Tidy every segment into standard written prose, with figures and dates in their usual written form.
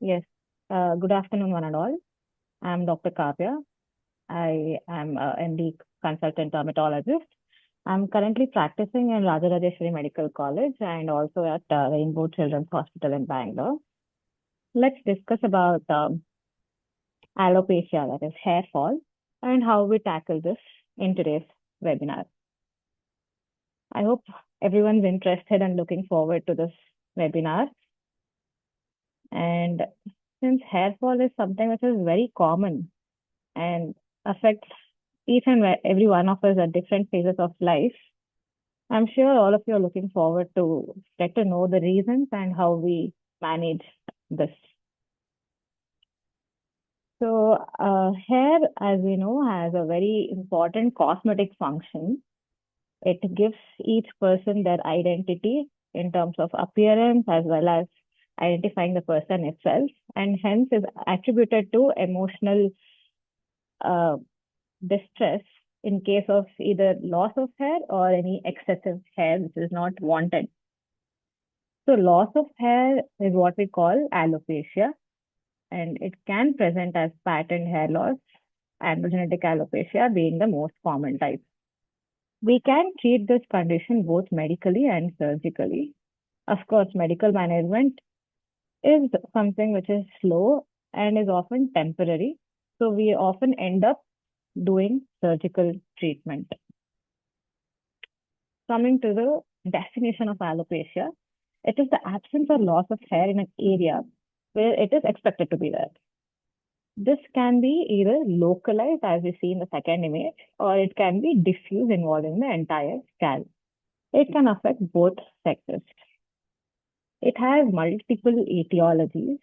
Yes. Good afternoon, one and all. I'm Dr. Kavya. I am a MD consultant dermatologist. I'm currently practicing in Rajarajeshwari Medical College and also at Rainbow Children's Hospital in Bangalore. Let's discuss about alopecia, that is hair fall, and how we tackle this in today's webinar. I hope everyone's interested and looking forward to this webinar. And since hair fall is something which is very common and affects each and every one of us at different phases of life, I'm sure all of you are looking forward to get to know the reasons and how we manage this. So, hair, as we know, has a very important cosmetic function. It gives each person their identity in terms of appearance as well as identifying the person itself, and hence is attributed to emotional uh, distress in case of either loss of hair or any excessive hair which is not wanted. So loss of hair is what we call alopecia, and it can present as pattern hair loss, androgenetic alopecia being the most common type. We can treat this condition both medically and surgically. Of course, medical management is something which is slow and is often temporary. So we often end up doing surgical treatment. Coming to the definition of alopecia, it is the absence or loss of hair in an area where it is expected to be there. This can be either localized, as we see in the second image, or it can be diffuse involving the entire scalp. It can affect both sexes. It has multiple etiologies,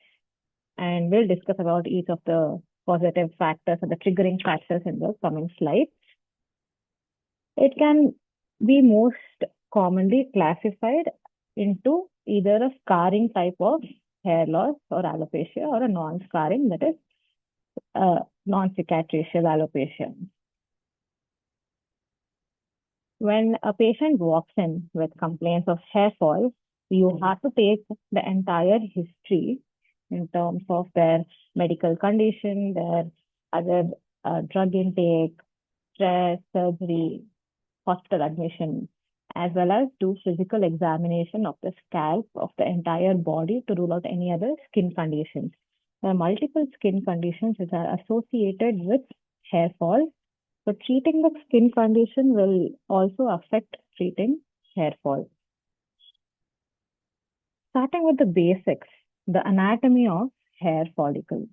and we'll discuss about each of the positive factors and the triggering factors in the coming slides. It can be most commonly classified into either a scarring type of hair loss or alopecia or a non-scarring, that is non-cicatricial alopecia. When a patient walks in with complaints of hair fall, you have to take the entire history in terms of their medical condition, their other drug intake, stress, surgery, hospital admission, as well as do physical examination of the scalp of the entire body to rule out any other skin conditions. There are multiple skin conditions which are associated with hair fall. So treating the skin condition will also affect treating hair fall. Starting with the basics, the anatomy of hair follicle.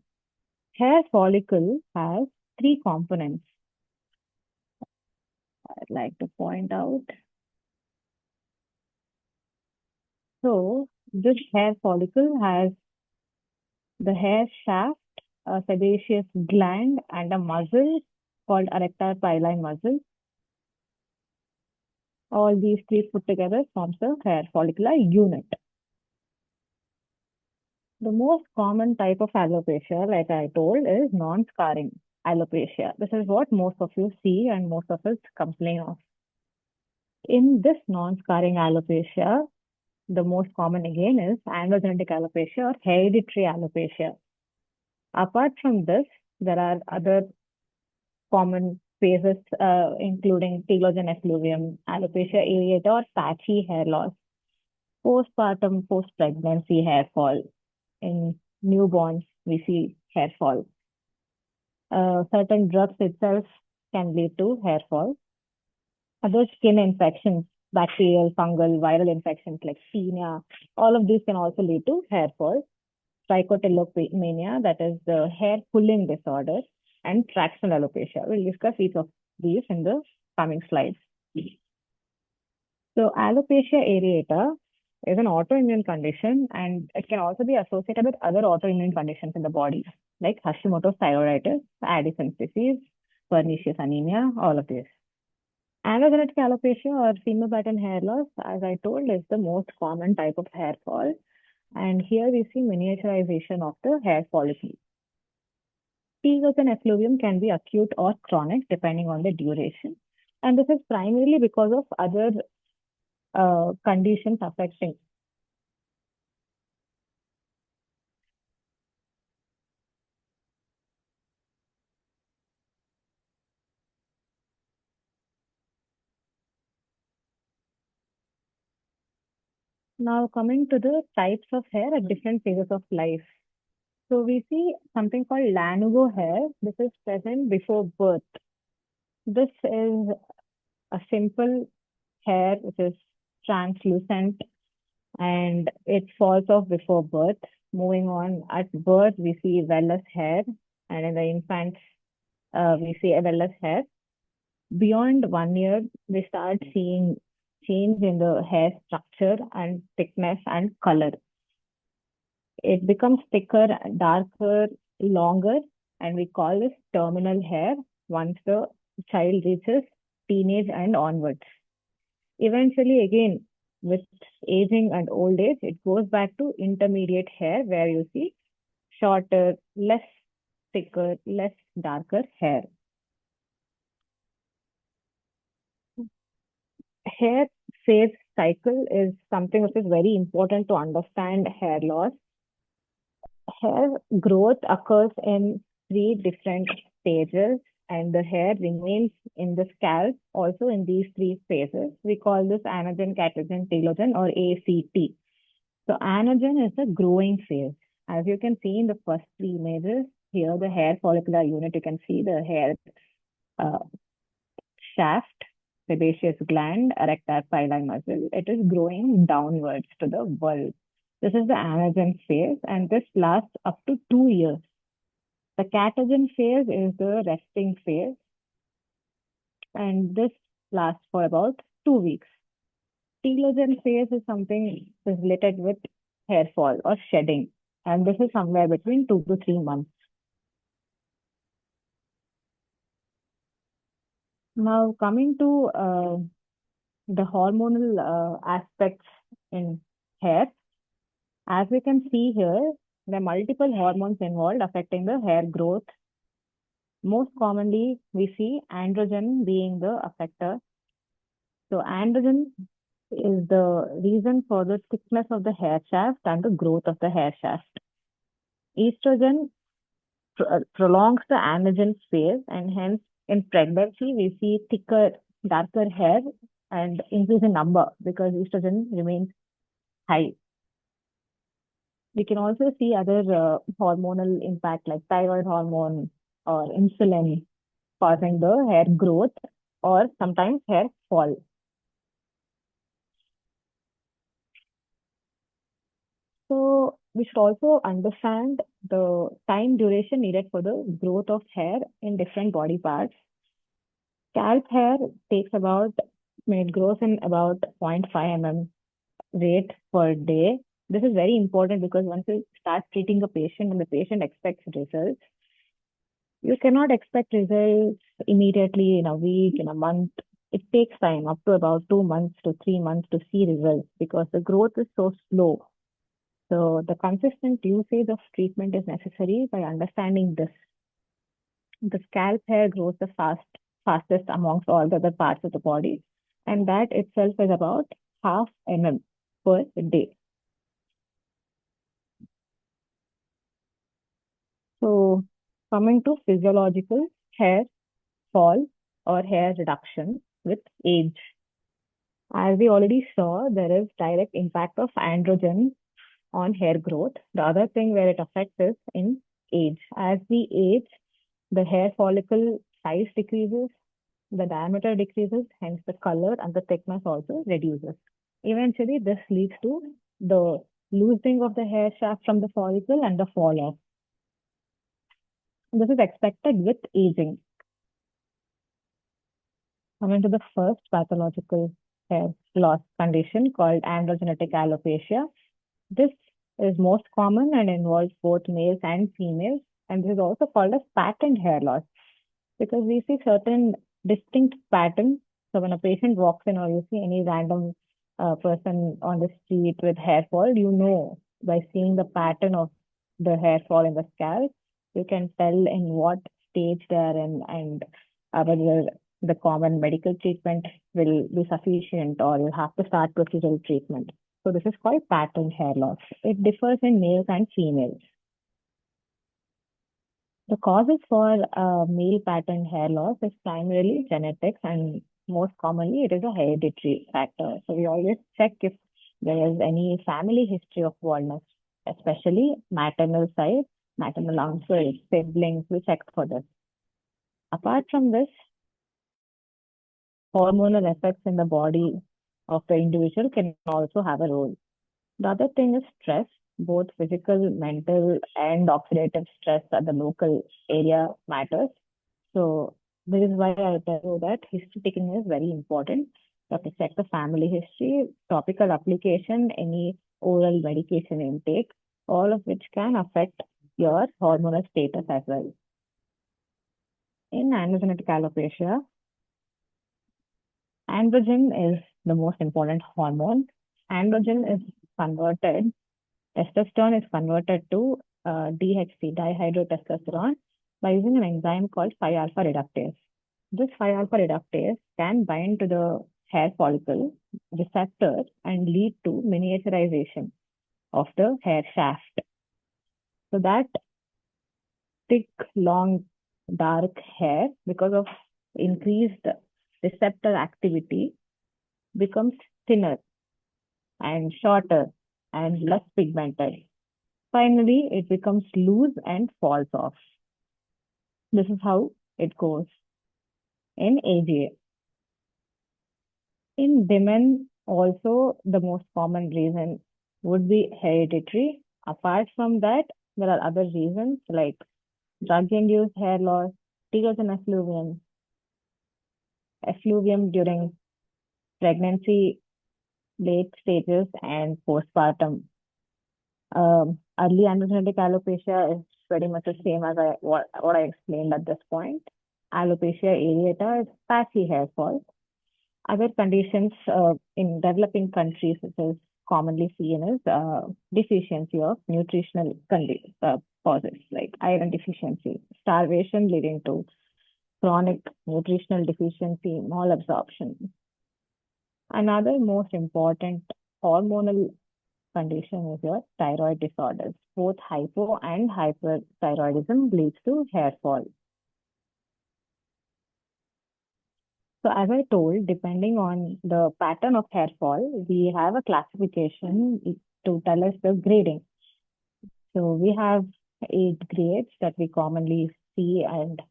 Hair follicle has three components I'd like to point out. So this hair follicle has the hair shaft, a sebaceous gland, and a muscle called erector pili muscle. All these three put together forms the hair follicular unit. The most common type of alopecia, like I told, is non-scarring alopecia. This is what most of you see and most of us complain of. In this non-scarring alopecia, the most common again is androgenetic alopecia or hereditary alopecia. Apart from this, there are other common phases, including telogen effluvium, alopecia areata or patchy hair loss, postpartum, post-pregnancy hair fall. In newborns, we see hair fall. Certain drugs itself can lead to hair fall. Other skin infections, bacterial, fungal, viral infections like senia, all of these can also lead to hair fall. Trichotillomania, that is the hair pulling disorder, and tractional alopecia. We'll discuss each of these in the coming slides. So alopecia areata is an autoimmune condition and it can also be associated with other autoimmune conditions in the body, like Hashimoto's thyroiditis, Addison's disease, pernicious anemia, all of these. Androgenetic alopecia or female pattern hair loss, as I told, is the most common type of hair fall. And here we see miniaturization of the hair follicle. Telogen effluvium can be acute or chronic depending on the duration. And this is primarily because of other conditions affecting. Now, coming to the types of hair at different phases of life. So, we see something called lanugo hair. This is present before birth. This is a simple hair which is translucent and it falls off before birth. Moving on, at birth, we see vellus hair, and in the infants, we see a vellus hair. Beyond 1 year, we start seeing change in the hair structure and thickness and color. It becomes thicker, darker, longer, and we call this terminal hair once the child reaches teenage and onwards. Eventually, again, with aging and old age, it goes back to intermediate hair where you see shorter, less thicker, less darker hair. Hair phase cycle is something which is very important to understand hair loss. Hair growth occurs in three different stages, and the hair remains in the scalp also in these three phases. We call this anagen, catagen, telogen, or ACT. So, anagen is the growing phase. As you can see in the first three images, here the hair follicular unit, you can see the hair uh, shaft, sebaceous gland, erector pili muscle. It is growing downwards to the bulb. This is the anagen phase, and this lasts up to 2 years. The catagen phase is the resting phase, and this lasts for about 2 weeks. Telogen phase is something related with hair fall or shedding, and this is somewhere between 2 to 3 months. Now, coming to the hormonal aspects in hair, as we can see here, there are multiple hormones involved affecting the hair growth. Most commonly, we see androgen being the affector. So, androgen is the reason for the thickness of the hair shaft and the growth of the hair shaft. Estrogen prolongs the anagen phase, and hence in pregnancy we see thicker, darker hair and increase in number because estrogen remains high. We can also see other hormonal impact like thyroid hormone or insulin causing the hair growth or sometimes hair fall. So we should also understand the time duration needed for the growth of hair in different body parts. Scalp hair takes about, it grows in about 0.5 mm rate per day. This is very important because once you start treating a patient and the patient expects results, you cannot expect results immediately in a week, in a month. It takes time, up to about 2 months to 3 months to see results because the growth is so slow. So the consistent usage of treatment is necessary by understanding this. The scalp hair grows the fastest amongst all the other parts of the body, and that itself is about half mm per day. So coming to physiological hair fall or hair reduction with age. As we already saw, there is direct impact of androgen on hair growth. The other thing where it affects is in age. As we age, the hair follicle size decreases, the diameter decreases, hence the color and the thickness also reduces. Eventually, this leads to the loosening of the hair shaft from the follicle and the fall off. This is expected with aging. Coming to the first pathological hair loss condition called androgenetic alopecia. This is most common and involves both males and females, and this is also called as patterned hair loss because we see certain distinct patterns. So when a patient walks in or you see any random person on the street with hair fall, you know by seeing the pattern of the hair fall in the scalp, you can tell in what stage they are in and whether the common medical treatment will be sufficient or you have to start procedural treatment. So this is called pattern hair loss. It differs in males and females. The causes for male pattern hair loss is primarily genetics and most commonly it is a hereditary factor. So we always check if there is any family history of baldness, especially maternal side, maternal uncles, siblings, we check for this. Apart from this, hormonal effects in the body of the individual can also have a role. The other thing is stress, both physical, mental, and oxidative stress at the local area matters. So this is why I tell you that history taking is very important. You have to check the family history, topical application, any oral medication intake, all of which can affect your hormonal status as well. In androgenetic alopecia, androgen is the most important hormone. Androgen is converted, testosterone is converted to DHT, dihydrotestosterone, by using an enzyme called 5-alpha reductase. This 5-alpha reductase can bind to the hair follicle receptor and lead to miniaturization of the hair shaft. So that thick, long, dark hair, because of increased receptor activity, becomes thinner and shorter and less pigmented. Finally, it becomes loose and falls off. This is how it goes in AGA. In women, also the most common reason would be hereditary. Apart from that, there are other reasons like drug-induced hair loss, tears and effluvium during pregnancy, late stages, and postpartum. Early androgenetic alopecia is pretty much the same as what I explained at this point. Alopecia areata is patchy hair fall. Other conditions in developing countries, which is commonly seen is deficiency of nutritional causes like iron deficiency, starvation leading to chronic nutritional deficiency, malabsorption. Another most important hormonal condition is your thyroid disorders. Both hypo and hyperthyroidism leads to hair fall. So as I told, depending on the pattern of hair fall, we have a classification to tell us the grading. So we have 8 grades that we commonly see and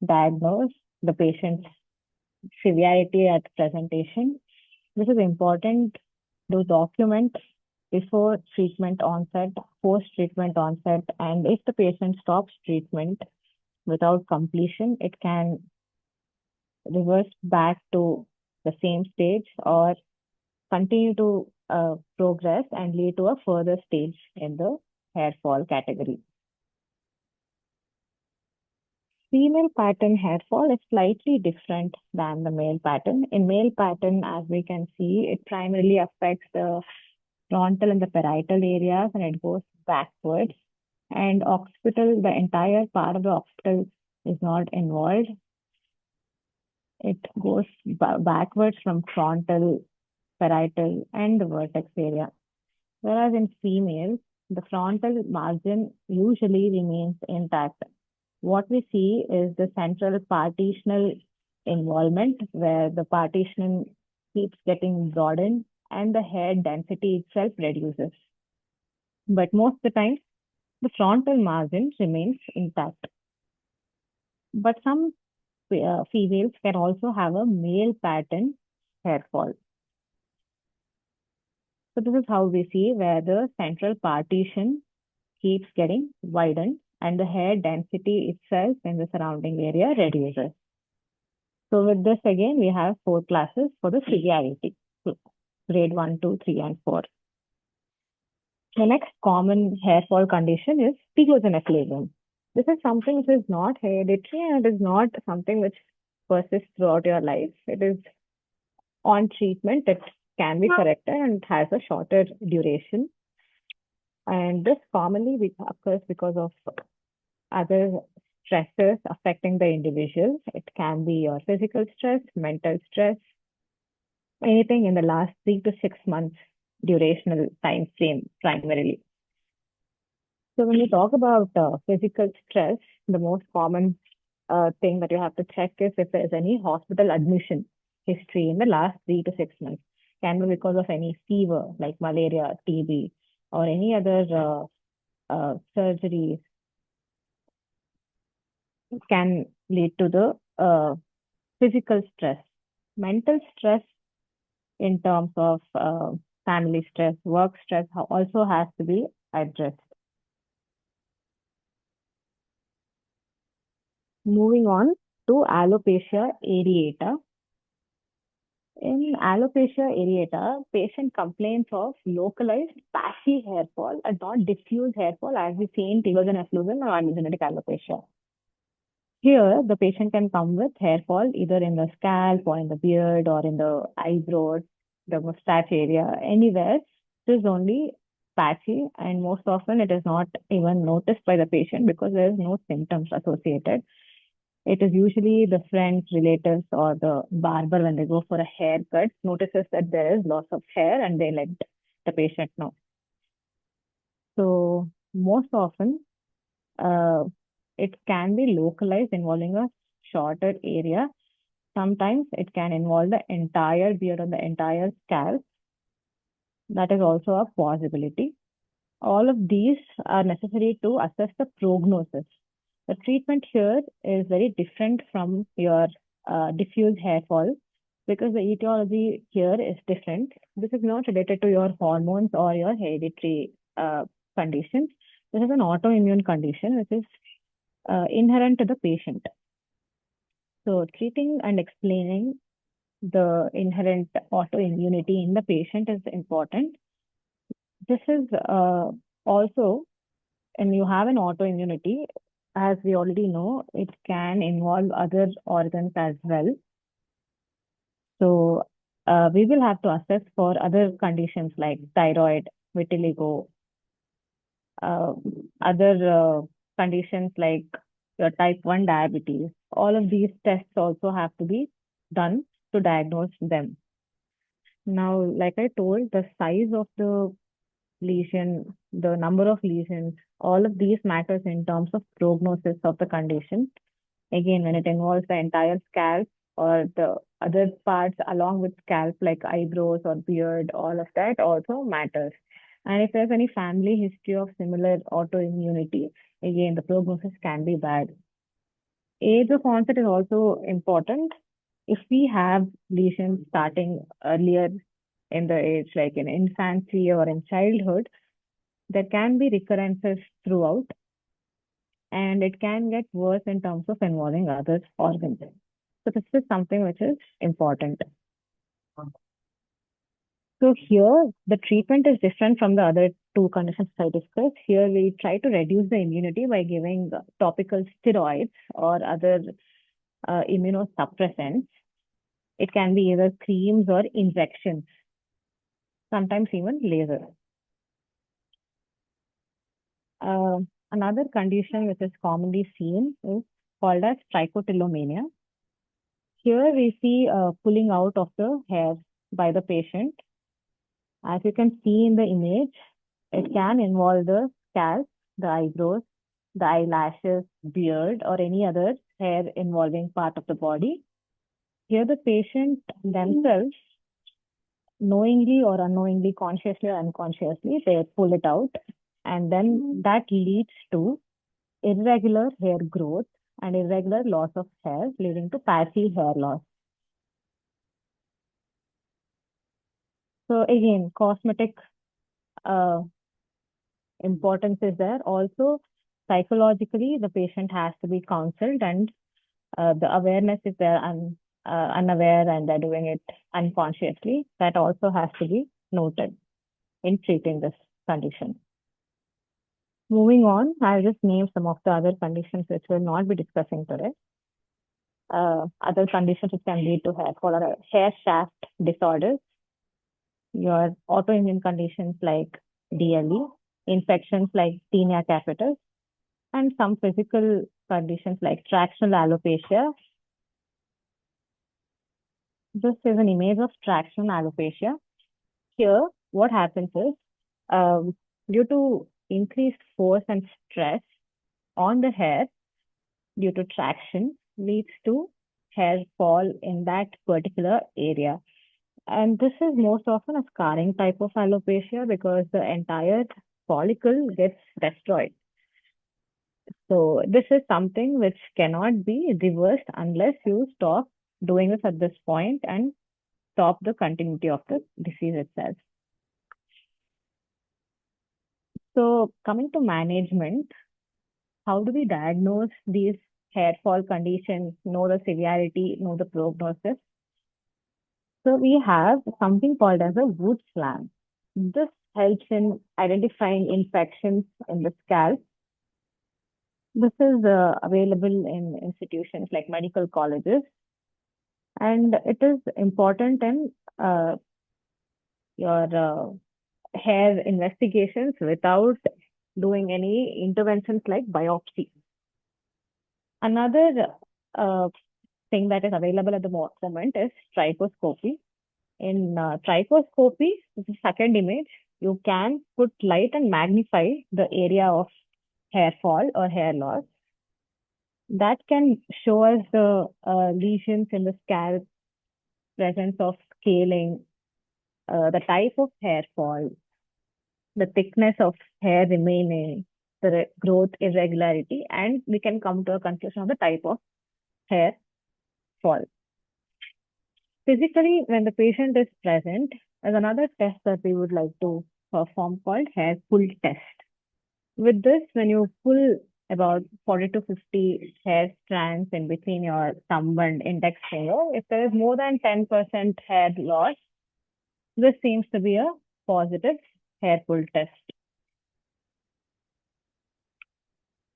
diagnose the patient's severity at presentation. This is important to document before treatment onset, post-treatment onset, and if the patient stops treatment without completion, it can reverse back to the same stage or continue to progress and lead to a further stage in the hair fall category. Female pattern hair fall is slightly different than the male pattern. In male pattern, as we can see, it primarily affects the frontal and the parietal areas and it goes backwards. And occipital, the entire part of the occipital is not involved. It goes backwards from frontal, parietal, and the vertex area. Whereas in females, the frontal margin usually remains intact. What we see is the central partitional involvement where the partition keeps getting broadened and the hair density itself reduces. But most of the time, the frontal margin remains intact. But some females can also have a male pattern hair fall. So this is how we see where the central partition keeps getting widened and the hair density itself in the surrounding area reduces. So with this again, we have 4 classes for the severity, grade 1, 2, 3, and 4. The next common hair fall condition is pigmentosa. This is something which is not hereditary and it is not something which persists throughout your life. It is on treatment, it can be corrected and has a shorter duration. And this commonly occurs because of other stressors affecting the individual. It can be your physical stress, mental stress, anything in the last 3 to 6 months durational time frame primarily. So when you talk about physical stress, the most common thing that you have to check is if there's any hospital admission history in the last 3 to 6 months. can be because of any fever like malaria, TB, or any other surgeries can lead to the physical stress. Mental stress in terms of family stress, work stress also has to be addressed. Moving on to alopecia areata. In alopecia areata, patient complains of localized patchy hair fall and not diffuse hair fall as we see in telogen effluvium or androgenetic alopecia. Here, the patient can come with hair fall either in the scalp or in the beard or in the eyebrows, the mustache area, anywhere. It is only patchy, and most often it is not even noticed by the patient because there is no symptoms associated. It is usually the friends, relatives, or the barber when they go for a haircut notices that there is loss of hair and they let the patient know. So most often, uh, it can be localized involving a shorter area. Sometimes it can involve the entire beard or the entire scalp. That is also a possibility. All of these are necessary to assess the prognosis. The treatment here is very different from your diffuse hair fall because the etiology here is different. This is not related to your hormones or your hereditary conditions. This is an autoimmune condition which is inherent to the patient. So, treating and explaining the inherent autoimmunity in the patient is important. This is also, and you have an autoimmunity, as we already know, it can involve other organs as well. So, we will have to assess for other conditions like thyroid, vitiligo, uh, other conditions like your type 1 diabetes. All of these tests also have to be done to diagnose them. Now, like I told, the size of the lesion, the number of lesions, all of these matters in terms of prognosis of the condition. Again, when it involves the entire scalp or the other parts along with scalp, like eyebrows or beard, all of that also matters. And if there's any family history of similar autoimmunity, again, the prognosis can be bad. Age of onset is also important. If we have lesions starting earlier in the age, like in infancy or in childhood, there can be recurrences throughout, and it can get worse in terms of involving other organs. So this is something which is important. So here, the treatment is different from the other two conditions I discussed. Here, we try to reduce the immunity by giving topical steroids or other immunosuppressants. It can be either creams or injections, sometimes even laser. Uh, Another condition which is commonly seen is called as trichotillomania. Here we see pulling out of the hair by the patient. As you can see in the image, it can involve the scalp, the eyebrows, the eyelashes, beard, or any other hair involving part of the body. Here the patient themselves, knowingly or unknowingly, consciously or unconsciously, they pull it out. And then that leads to irregular hair growth and irregular loss of hair, leading to patchy hair loss. So again, cosmetic uh, importance is there. Also, psychologically, the patient has to be counseled, and the awareness if they're unaware and they're doing it unconsciously, that also has to be noted in treating this condition. Moving on, I'll just name some of the other conditions which we'll not be discussing today. Other conditions which can lead to hair fall are hair shaft disorders, your autoimmune conditions like DLE, infections like tinea capitis, and some physical conditions like tractional alopecia. This is an image of tractional alopecia. Here, what happens is, due to increased force and stress on the hair due to traction leads to hair fall in that particular area. And this is most often a scarring type of alopecia because the entire follicle gets destroyed. So this is something which cannot be reversed unless you stop doing this at this point and stop the continuity of the disease itself. So coming to management, how do we diagnose these hair fall conditions, know the severity, know the prognosis? So we have something called as a wood slam. This helps in identifying infections in the scalp. This is available in institutions like medical colleges, and it is important in your hair investigations without doing any interventions like biopsy. Another uh, thing that is available at the moment is trichoscopy. In trichoscopy, this is second image, you can put light and magnify the area of hair fall or hair loss. That can show us the lesions in the scalp, presence of scaling, the type of hair fall, the thickness of hair remaining, the growth irregularity, and we can come to a conclusion of the type of hair fall. Physically, when the patient is present, there's another test that we would like to perform called hair pull test. With this, when you pull about 40 to 50 hair strands in between your thumb and index finger, if there is more than 10% hair loss, this seems to be a positive hair pull test.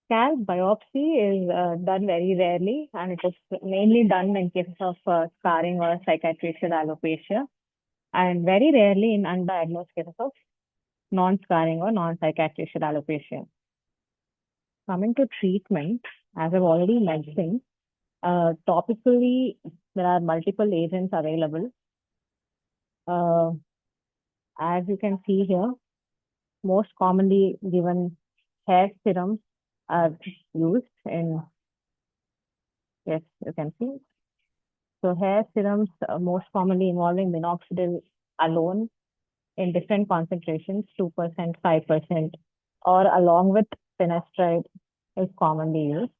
Scalp biopsy is done very rarely, and it is mainly done in cases of scarring or cicatricial alopecia, and very rarely in undiagnosed cases of non-scarring or non-cicatricial alopecia. Coming to treatment, as I've already mentioned, topically there are multiple agents available. Uh, as you can see here, most commonly given hair serums are used in, yes, you can see. So hair serums most commonly involving minoxidil alone in different concentrations, 2%, 5%, or along with finasteride is commonly used.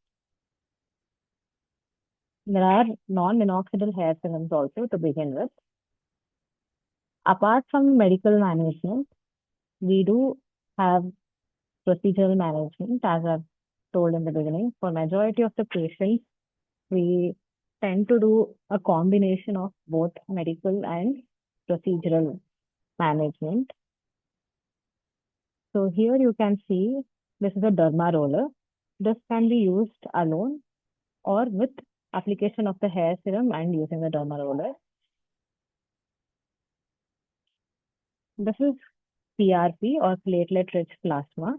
There are non-minoxidil hair serums also to begin with. Apart from medical management, we do have procedural management, as I've told in the beginning. For majority of the patients, we tend to do a combination of both medical and procedural management. So here you can see this is a derma roller. This can be used alone or with application of the hair serum and using the derma roller. This is PRP or platelet-rich plasma.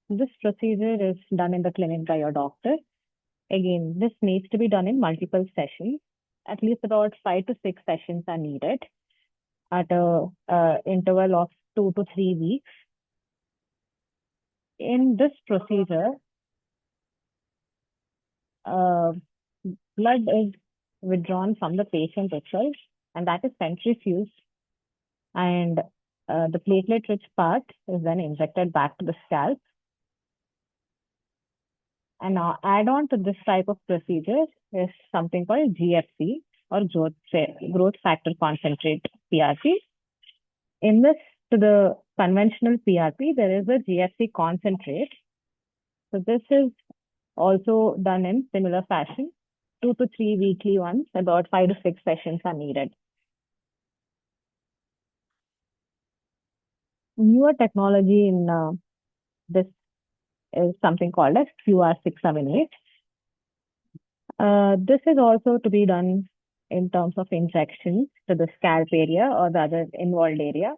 This procedure is done in the clinic by your doctor. Again, this needs to be done in multiple sessions. At least about 5 to 6 sessions are needed at a interval of 2 to 3 weeks. In this procedure, uh, blood is withdrawn from the patient itself, and that is centrifuged, and the platelet-rich part is then injected back to the scalp. And add on to this type of procedure is something called GFC or growth factor concentrate PRP. In this, to the conventional PRP, there is a GFC concentrate. So this is also done in similar fashion, 2 to 3 weekly ones, about 5 to 6 sessions are needed. Newer technology in this is something called as QR678. This is also to be done in terms of injections to the scalp area or the other involved area.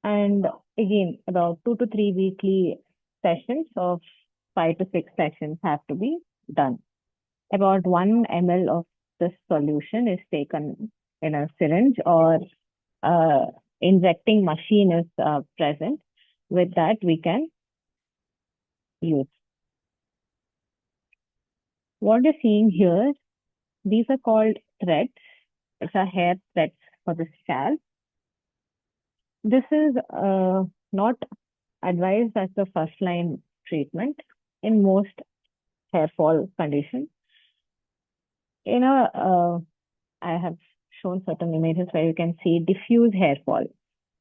And again, about 2 to 3 weekly sessions of 5 to 6 sessions have to be done. About 1 ml of this solution is taken in a syringe or uh, injecting machine is present. With that, we can use. What you're seeing here, these are called threads. It's a hair threads for the scalp. This is not advised as the first line treatment in most hair fall conditions. In a, I have shown certain images where you can see diffuse hair fall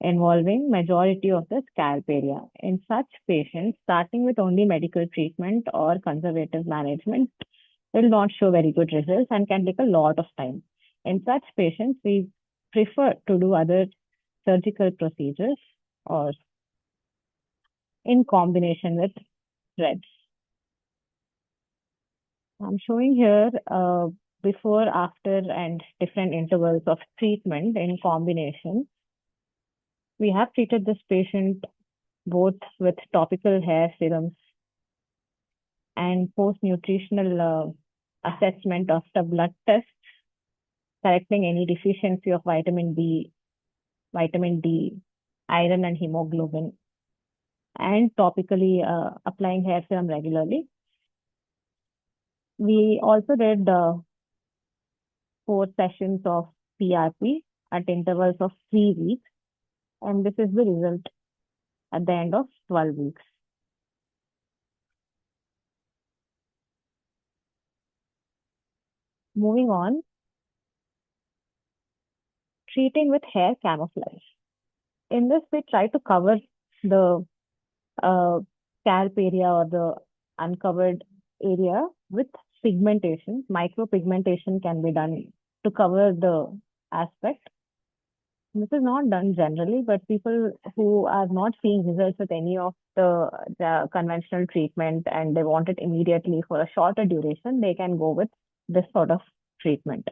involving majority of the scalp area. In such patients, starting with only medical treatment or conservative management will not show very good results and can take a lot of time. In such patients, we prefer to do other surgical procedures or in combination with threads. I'm showing here before, after, and different intervals of treatment in combination. We have treated this patient both with topical hair serums and post-nutritional assessment of the blood tests, correcting any deficiency of vitamin B, vitamin D, iron, and hemoglobin, and topically applying hair serum regularly. We also did 4 sessions of PRP at intervals of 3 weeks, and this is the result at the end of 12 weeks. Moving on, treating with hair camouflage. In this, we try to cover the scalp area or the uncovered area with pigmentation. Micropigmentation can be done to cover the aspect. This is not done generally, but people who are not seeing results with any of the conventional treatment and they want it immediately for a shorter duration, they can go with this sort of treatment.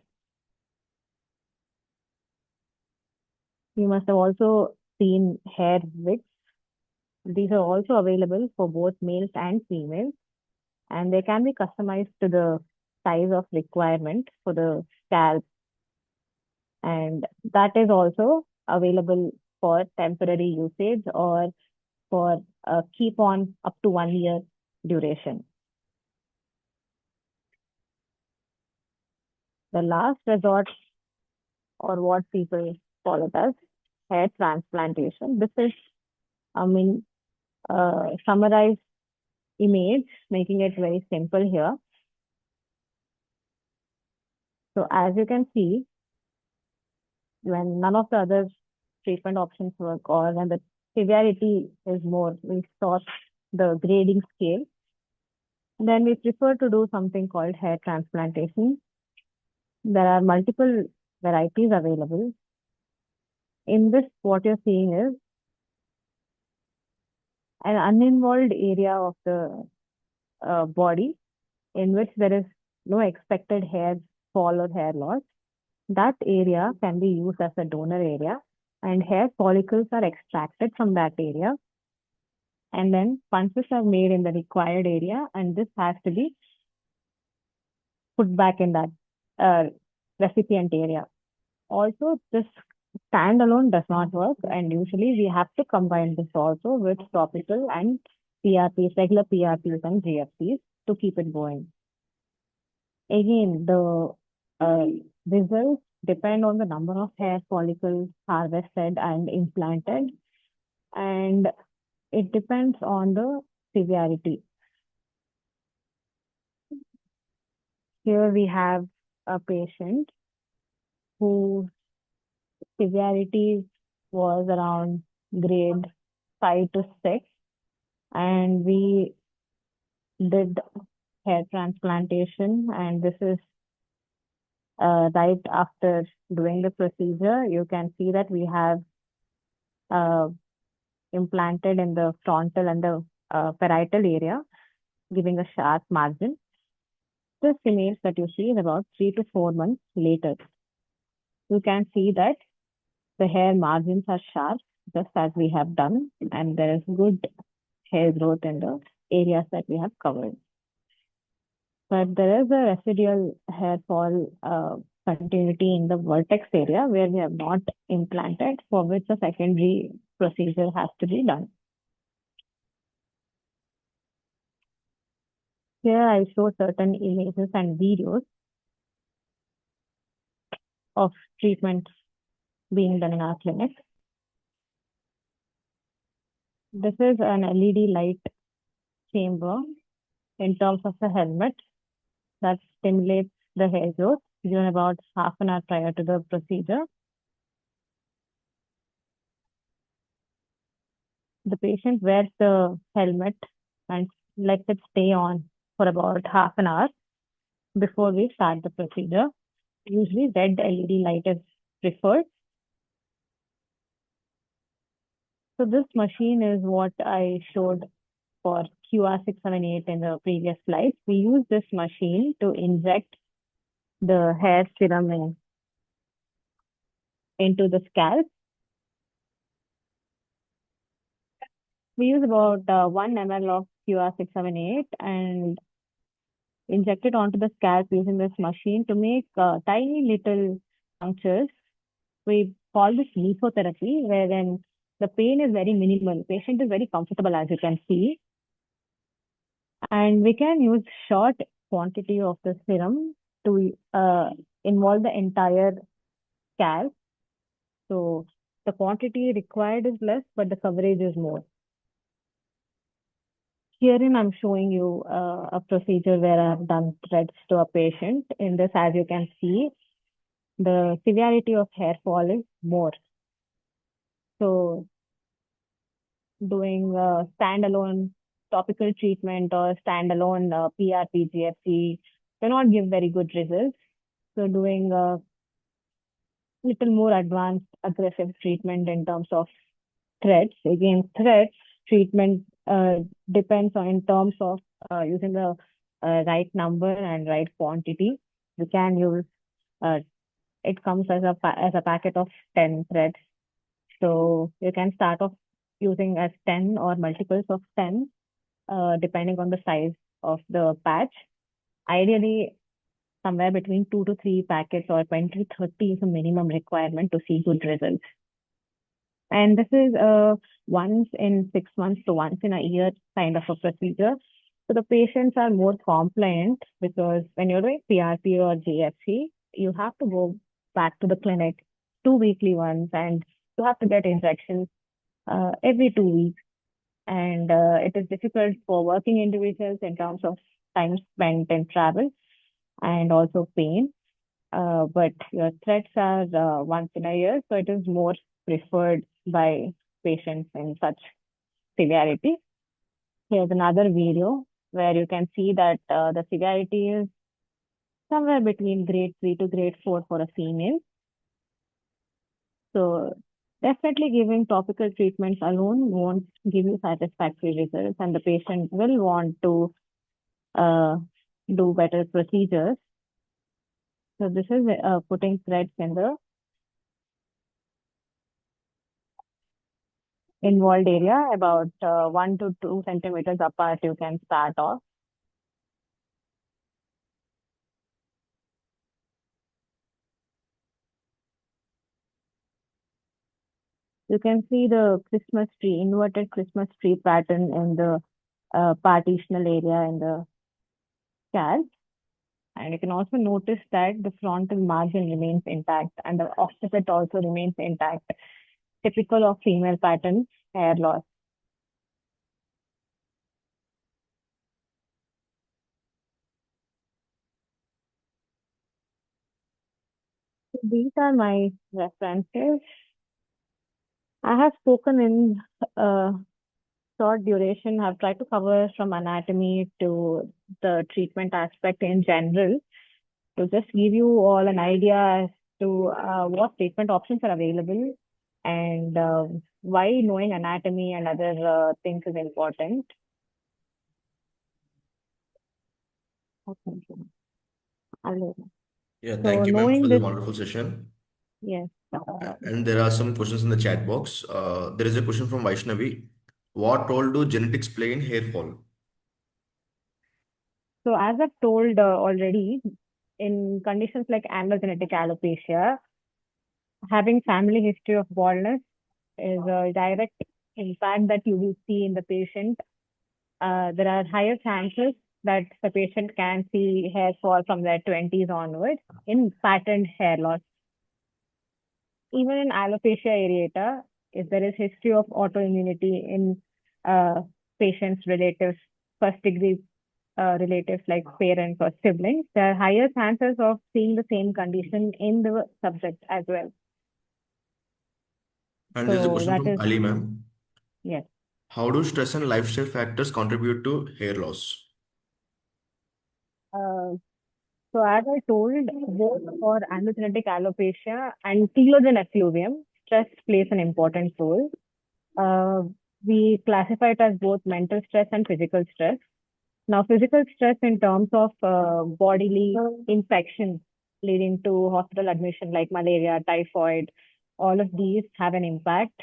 You must have also seen hair wigs. These are also available for both males and females, and they can be customized to the size of requirement for the scalp. And that is also available for temporary usage or for keep on up to 1 year duration. The last resort, or what people call it as, hair transplantation. This is, summarized image, making it very simple here. So as you can see, when none of the other treatment options work or when the severity is more, we start the grading scale, then we prefer to do something called hair transplantation. There are multiple varieties available. In this, what you're seeing is an uninvolved area of the body in which there is no expected hair fall or hair loss. That area can be used as a donor area, and hair follicles are extracted from that area, and then punches are made in the required area, and this has to be put back in that recipient area. Also, this standalone does not work, and usually we have to combine this also with topical and PRPs, regular PRPs and GFPs to keep it going. Again, the results depend on the number of hair follicles harvested and implanted, and it depends on the severity. Here we have a patient whose severity was around grade 5 to 6, and we did hair transplantation, and this is right after doing the procedure. You can see that we have implanted in the frontal and the parietal area, giving a sharp margin. This image that you see is about 3 to 4 months later. You can see that the hair margins are sharp, just as we have done, and there is good hair growth in the areas that we have covered. But there is a residual hair fall continuity in the vertex area where we have not implanted, for which a secondary procedure has to be done. Here I show certain images and videos of treatments being done in our clinic. This is an LED light chamber in terms of the helmet that stimulates the hair growth given about half an hour prior to the procedure. The patient wears the helmet and lets it stay on for about half an hour before we start the procedure. Usually red LED light is preferred. So this machine is what I showed for QR678 in the previous slide. We use this machine to inject the hair serum into the scalp. We use about 1 ml of QR678 and inject it onto the scalp using this machine to make tiny little punctures. We call this mesotherapy, wherein the pain is very minimal. Patient is very comfortable, as you can see. And we can use short quantity of the serum to involve the entire scalp. So the quantity required is less, but the coverage is more. Herein, I'm showing you a procedure where I've done threads to a patient. In this, as you can see, the severity of hair fall is more. So doing standalone topical treatment or standalone PRP, GFC cannot give very good results. So doing a little more advanced aggressive treatment in terms of threads. Again, threads treatment depends on in terms of using the right number and right quantity. You can use it comes as a packet of 10 threads. So you can start off using as 10 or multiples of 10, depending on the size of the patch. Ideally, somewhere between 2 to 3 packets or 20 to 30 is a minimum requirement to see good results. And this is once in 6 months to once in a year kind of a procedure. So the patients are more compliant because when you're doing PRP or GFC, you have to go back to the clinic 2 weekly once and you have to get injections every 2 weeks. And it is difficult for working individuals in terms of time spent in travel and also pain. But your threats are once in a year, so it is more preferred by patients in such severity. Here's another video where you can see that the severity is somewhere between grade 3 to grade 4 for a female. So definitely giving topical treatments alone won't give you satisfactory results, and the patient will want to do better procedures. So this is putting threads in the involved area about 1 to 2 centimeters apart. You can start off. You can see the Christmas tree, inverted Christmas tree pattern in the partitional area in the scalp. And you can also notice that the frontal margin remains intact and the occiput also remains intact, typical of female pattern hair loss. So these are my references. I have spoken in short duration, have tried to cover from anatomy to the treatment aspect in general to just give you all an idea as to what treatment options are available and why knowing anatomy and other things is important. Okay. Yeah, So thank you, ma'am, knowing for the this, wonderful session. yes. And there are some questions in the chat box. There is a question from Vaishnavi. What role do genetics play in hair fall? So as I've told already, in conditions like androgenetic alopecia, having family history of baldness is a direct impact that you will see in the patient. There are higher chances that the patient can see hair fall from their 20s onwards in patterned hair loss. Even in alopecia areata, if there is history of autoimmunity in uh, patients' relatives, first degree relatives like parents or siblings, there are higher chances of seeing the same condition in the subject as well. And there's a So question that from is, Ali, ma'am. yes. How do stress and lifestyle factors contribute to hair loss? Uh, so as I told, both for androgenetic alopecia and telogen effluvium, stress plays an important role. Uh, we classify it as both mental stress and physical stress. Now, physical stress in terms of bodily infections leading to hospital admission like malaria, typhoid, all of these have an impact.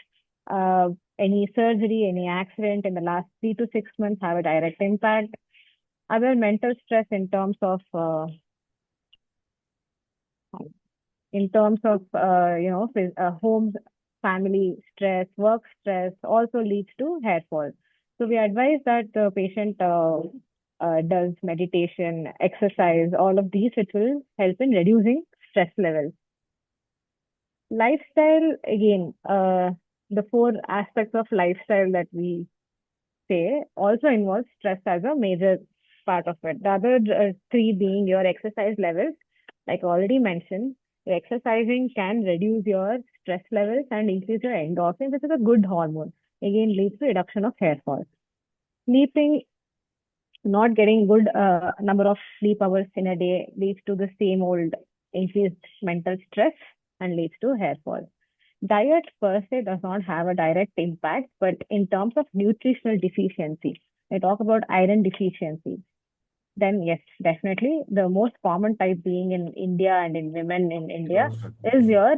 Uh, any surgery, any accident in the last 3 to 6 months have a direct impact. Other mental stress in terms of home, family stress, work stress also leads to hair fall. So we advise that the patient does meditation, exercise, all of these, which will help in reducing stress levels. Lifestyle, again, the four aspects of lifestyle that we say also involves stress as a major part of it. The other three being your exercise levels, like I already mentioned, your exercising can reduce your stress levels and increase your endorphins, which is a good hormone. Again, leads to reduction of hair fall. Sleeping, not getting good number of sleep hours in a day leads to the same old increased mental stress and leads to hair fall. Diet per se does not have a direct impact, but in terms of nutritional deficiency, I talk about iron deficiency, then yes, definitely the most common type being in India and in women in India is your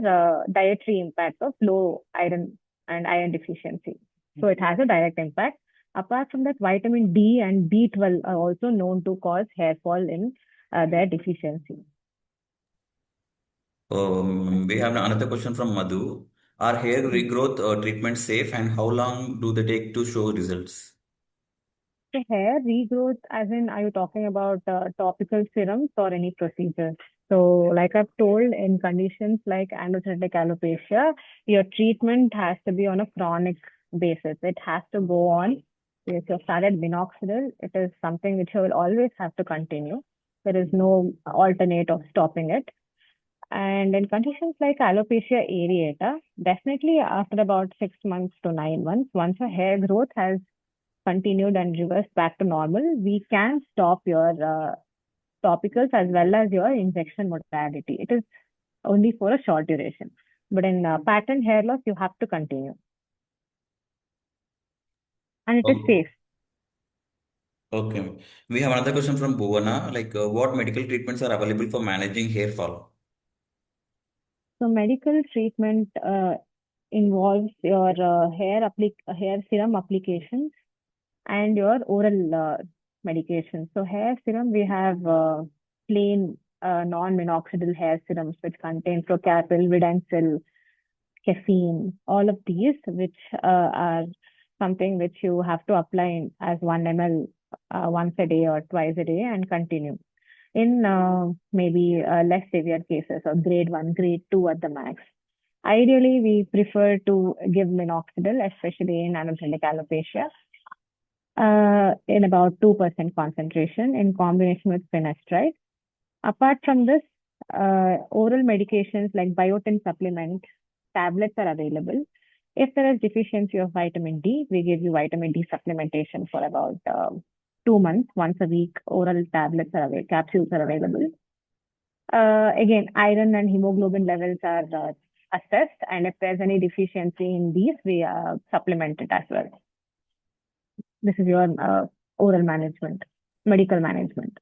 dietary impact of low iron and iron deficiency. So it has a direct impact. Apart from that, vitamin D and B12 are also known to cause hair fall in their deficiency. We have another question from Madhu. Are hair regrowth treatments safe and how long do they take to show results? So hair regrowth, as in, are you talking about topical serums or any procedures? So, like I've told, in conditions like androgenetic alopecia, your treatment has to be on a chronic basis. It has to go on. If you've started minoxidil, it is something which you will always have to continue. There is no alternate of stopping it. And in conditions like alopecia areata, definitely after about 6 months to 9 months, once your hair growth has continued and reversed back to normal, we can stop your topicals as well as your injection modality. It is only for a short duration. But in pattern hair loss, you have to continue. And it is Oh, safe. okay. We have another question from Bhuvana. What medical treatments are available for managing hair fall? So medical treatment involves your hair serum applications and your oral medication. So hair serum, we have plain non-minoxidil hair serums which contain procapil, vidancil, caffeine, all of these, which are something which you have to apply as 1 ml once a day or twice a day and continue. In maybe less severe cases or grade 1, grade 2 at the max. Ideally, we prefer to give minoxidil, especially in androgenetic alopecia, in about 2% concentration in combination with finasteride. Apart from this, oral medications like biotin supplement tablets are available. If there is deficiency of vitamin D, we give you vitamin D supplementation for about 2 months. Once a week, oral tablets are available, capsules are available. Again, iron and hemoglobin levels are assessed, and if there's any deficiency in these, we supplement it as well. This is your oral management, medical management.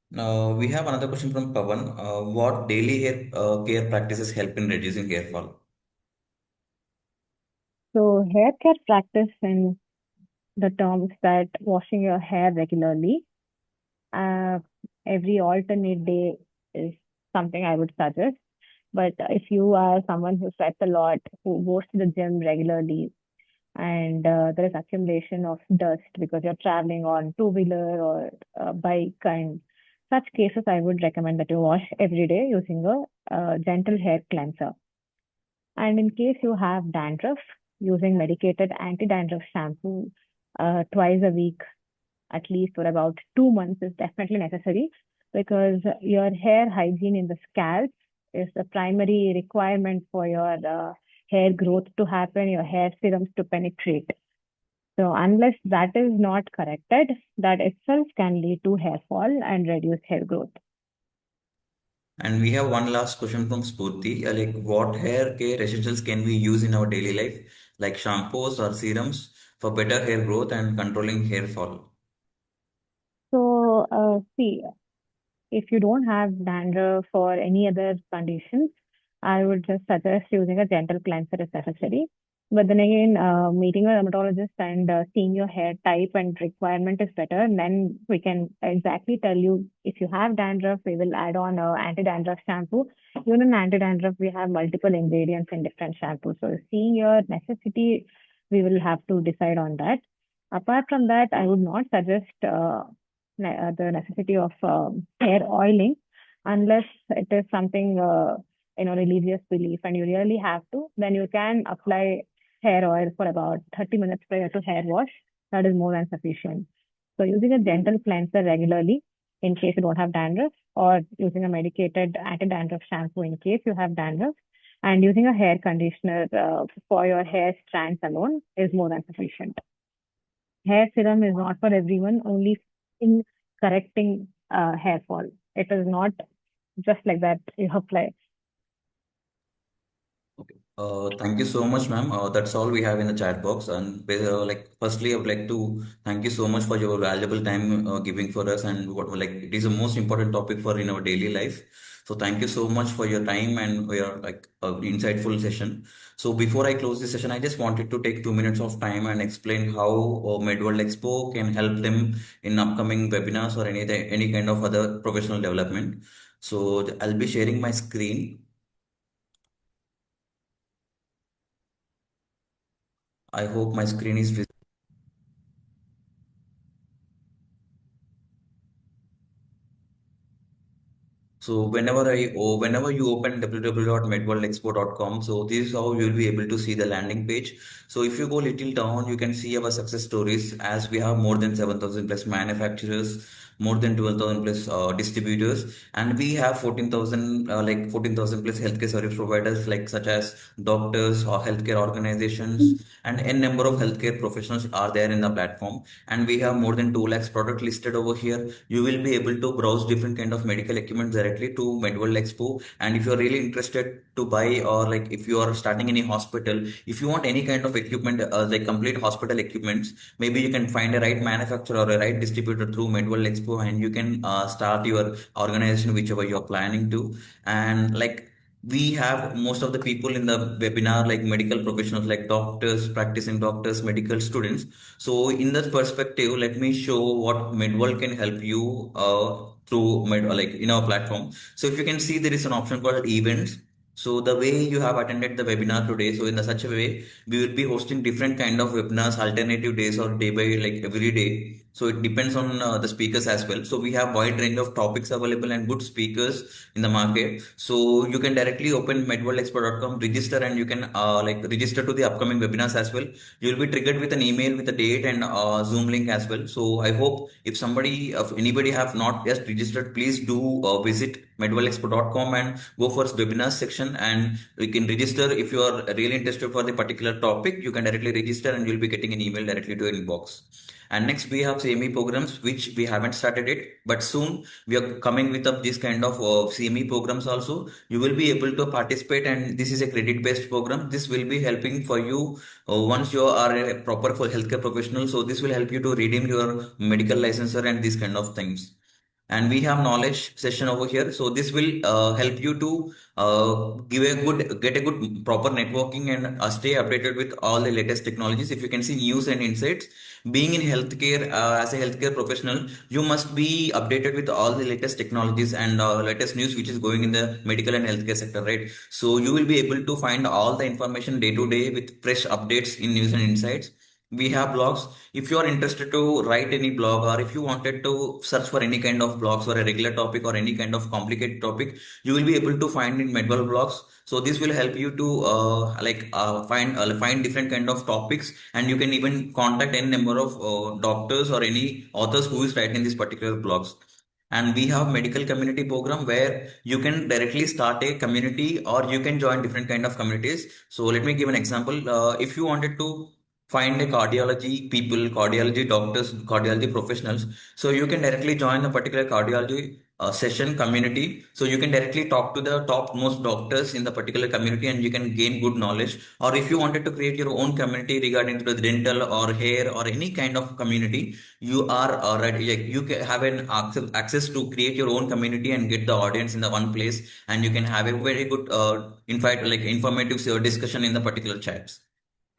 Now, we have another question from Pavan. What daily hair care practices help in reducing hair fall? So, hair care practice in the terms that washing your hair regularly, uh, every alternate day is something I would suggest. But if you are someone who sweats a lot, who goes to the gym regularly, and there is accumulation of dust because you're traveling on two-wheeler or bike, and such cases, I would recommend that you wash every day using a gentle hair cleanser. And in case you have dandruff, using medicated anti-dandruff shampoo twice a week, at least for about 2 months, is definitely necessary because your hair hygiene in the scalp is the primary requirement for your hair growth to happen, your hair serums to penetrate. So unless that is not corrected, that itself can lead to hair fall and reduced hair growth. And we have one last question from Spurti. Like, what hair care essentials can we use in our daily life, like shampoos or serums, for better hair growth and controlling hair fall? So, see, if you don't have dandruff or any other conditions, I would just suggest using a gentle cleanser if necessary. But then again, meeting a dermatologist and seeing your hair type and requirement is better. And then we can exactly tell you if you have dandruff, we will add on a anti-dandruff shampoo. Even in anti-dandruff, we have multiple ingredients in different shampoos. So seeing your necessity, we will have to decide on that. Apart from that, I would not suggest the necessity of hair oiling unless it is something religious belief and you really have to, then you can apply hair oil for about 30 minutes prior to hair wash. That is more than sufficient. So using a gentle cleanser regularly in case you don't have dandruff, or using a medicated anti-dandruff shampoo in case you have dandruff, and using a hair conditioner for your hair strands alone is more than sufficient. Hair serum is not for everyone, only in correcting hair fall. It is not just like that you apply. Okay. Thank you so much, ma'am. That's all we have in the chat box. And firstly, I would like to thank you so much for your valuable time giving for us, and what like it is the most important topic for in our daily life. So thank you so much for your time and for your insightful session. So before I close this session, I just wanted to take 2 minutes of time and explain how Medworld Expo can help them in upcoming webinars or any kind of other professional development. So I'll be sharing my screen. I hope my screen is visible. So whenever you open www.medworldexpo.com, so this is how you'll be able to see the landing page. So if you go little down, you can see our success stories, as we have more than 7,000 plus manufacturers, more than 12,000 plus distributors, and we have 14,000 plus healthcare service providers, like such as doctors or healthcare organizations, and n number of healthcare professionals are there in the platform. And we have more than 2 lakhs product listed over here. You will be able to browse different kind of medical equipment directly to Medworld Expo. And if you're really interested to buy, or like if you are starting any hospital, if you want any kind of equipment, like complete hospital equipments, maybe you can find a right manufacturer or a right distributor through Medworld Expo, and you can start your organization whichever you're planning to. And like, we have most of the people in the webinar, like medical professionals, like doctors, practicing doctors, medical students. So in that perspective, let me show what Medworld can help you through like in our platform. So if you can see, there is an option called events. So the way you have attended the webinar today, so in such a way, we will be hosting different kind of webinars, alternative days or day by like every day. So it depends on the speakers as well. So we have wide range of topics available and good speakers in the market. So you can directly open medworldexpo.com, register, and you can register to the upcoming webinars as well. You will be triggered with an email with a date and Zoom link as well. So I hope if anybody have not yet registered, please do visit medworldexpo.com and go for webinars section, and you can register. If you are really interested for the particular topic, you can directly register and you'll be getting an email directly to your inbox. And next we have CME programs, which we haven't started it, but soon we are coming with up this kind of CME programs also. You will be able to participate, and this is a credit based program. This will be helping for you once you are a proper for healthcare professional. So this will help you to redeem your medical licensure and these kind of things. And we have knowledge session over here. So this will help you to get a good proper networking and stay updated with all the latest technologies. If you can see news and insights, being in healthcare, as a healthcare professional, you must be updated with all the latest technologies and latest news which is going in the medical and healthcare sector, right? So you will be able to find all the information day to day with fresh updates in news and insights. we have blogs. If you are interested to write any blog, or if you wanted to search for any kind of blogs or a regular topic or any kind of complicated topic, you will be able to find in Medwell blogs. So this will help you to find different kind of topics, and you can even contact any number of doctors or any authors who is writing these particular blogs. And we have medical community program where you can directly start a community, or you can join different kind of communities. So let me give an example. If you wanted to find a cardiology people, cardiology doctors, cardiology professionals, so you can directly join a particular cardiology session community. So you can directly talk to the top most doctors in the particular community, and you can gain good knowledge. Or if you wanted to create your own community regarding to the dental or hair or any kind of community, you are already like you can have an access to create your own community and get the audience in the one place, and you can have a very good in fact like informative discussion in the particular chats.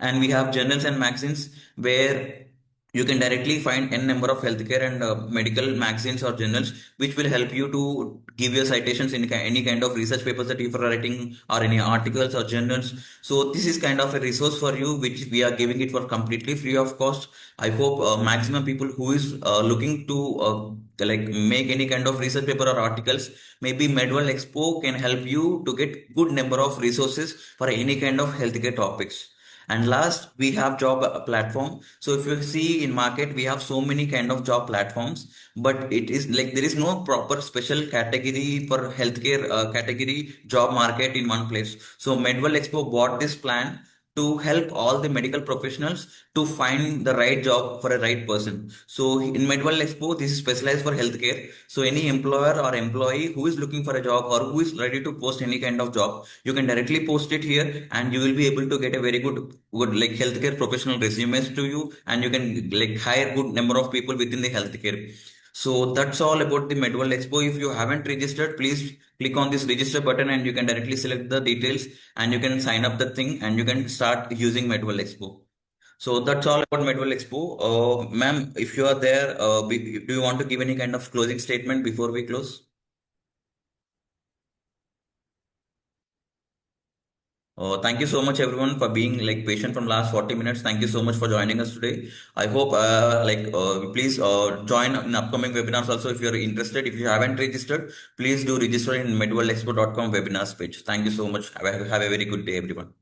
And we have journals and magazines where you can directly find n number of healthcare and medical magazines or journals, which will help you to give your citations in any kind of research papers that you are writing, or any articles or journals. So this is kind of a resource for you, which we are giving it for completely free of cost. I hope maximum people who is looking to like make any kind of research paper or articles, maybe Medworld Expo can help you to get good number of resources for any kind of healthcare topics. And last, we have job platform. So if you see in market, we have so many kind of job platforms, but it is like there is no proper special category for healthcare category job market in one place. So Medwell Expo bought this plan to help all the medical professionals to find the right job for a right person. So in Medwell Expo, this is specialized for healthcare. So any employer or employee who is looking for a job or who is ready to post any kind of job, you can directly post it here, and you will be able to get a very good like healthcare professional resumes to you, and you can like hire good number of people within the healthcare. So that's all about the Medworld Expo. If you haven't registered, please click on this register button, and you can directly select the details, and you can sign up the thing, and you can start using Medworld Expo. So that's all about Medworld Expo. Ma'am, if you are there, do you want to give any kind of closing statement before we close? Thank you so much everyone for being like patient from last 40 minutes. Thank you so much for joining us today. I hope please join in upcoming webinars also if you're interested. If you haven't registered, please do register in medworldexpo.com webinars page. Thank you so much. Have a very good day everyone.